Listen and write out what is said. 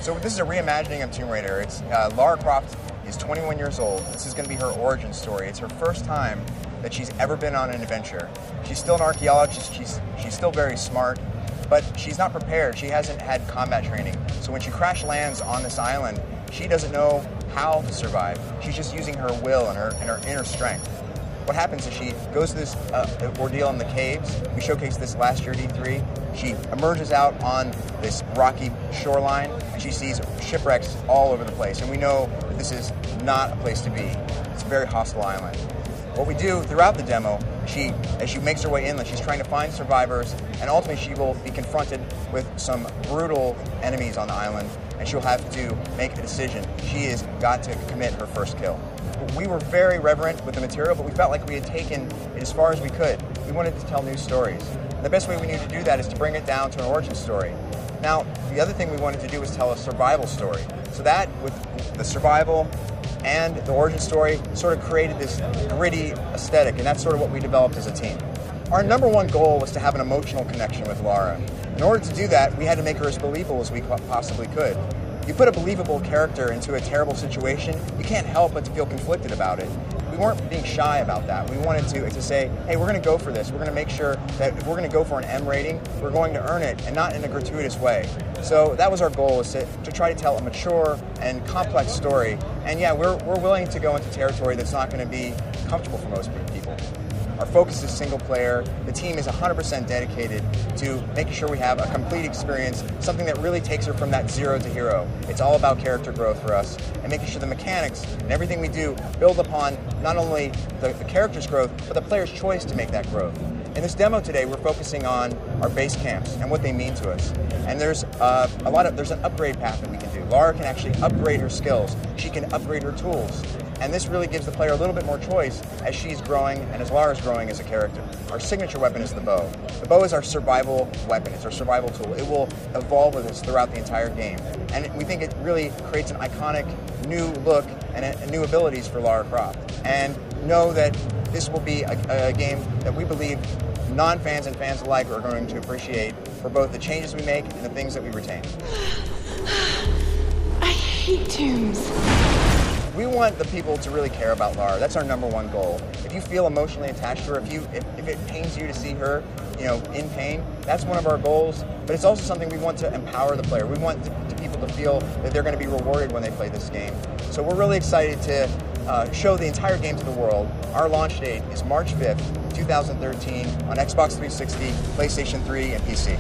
So this is a reimagining of Tomb Raider. It's Lara Croft is 21 years old. This is going to be her origin story. It's her first time that she's ever been on an adventure. She's still an archaeologist. She's still very smart, but she's not prepared. She hasn't had combat training. So when she crash lands on this island, she doesn't know how to survive. She's just using her will and her inner strength. What happens is she goes to this ordeal in the caves. We showcased this last year at E3. She emerges out on this rocky shoreline, and she sees shipwrecks all over the place. And we know that this is not a place to be. It's a very hostile island. What we do throughout the demo, as she makes her way inland, she's trying to find survivors, and ultimately she will be confronted with some brutal enemies on the island, and she'll have to make a decision. She has got to commit her first kill. We were very reverent with the material, but we felt like we had taken it as far as we could. We wanted to tell new stories. The best way we knew to do that is to bring it down to an origin story. Now, the other thing we wanted to do was tell a survival story. So that, with the survival and the origin story, sort of created this gritty aesthetic, and that's sort of what we developed as a team. Our number one goal was to have an emotional connection with Lara. In order to do that, we had to make her as believable as we possibly could. You put a believable character into a terrible situation, you can't help but to feel conflicted about it. We weren't being shy about that. We wanted to say, hey, we're going to go for this. We're going to make sure that if we're going to go for an M rating, we're going to earn it, and not in a gratuitous way. So that was our goal, was to try to tell a mature and complex story. And yeah, we're willing to go into territory that's not going to be comfortable for most people. Our focus is single player. The team is 100% dedicated to making sure we have a complete experience, something that really takes her from that zero to hero. It's all about character growth for us, and making sure the mechanics and everything we do build upon not only the character's growth, but the player's choice to make that growth. In this demo today, we're focusing on our base camps and what they mean to us. And there's there's an upgrade path that we can do. Lara can actually upgrade her skills. She can upgrade her tools. And this really gives the player a little bit more choice as she's growing and as Lara's growing as a character. Our signature weapon is the bow. The bow is our survival weapon. It's our survival tool. It will evolve with us throughout the entire game. And we think it really creates an iconic new look and new abilities for Lara Croft. And know that this will be a game that we believe non-fans and fans alike are going to appreciate for both the changes we make and the things that we retain. I hate tombs. We want the people to really care about Lara. That's our number one goal. If you feel emotionally attached to her, if it pains you to see her, in pain, that's one of our goals. But it's also something we want to empower the player. We want people to feel that they're going to be rewarded when they play this game. So we're really excited to show the entire game to the world. Our launch date is March 5th, 2013 on Xbox 360, PlayStation 3, and PC.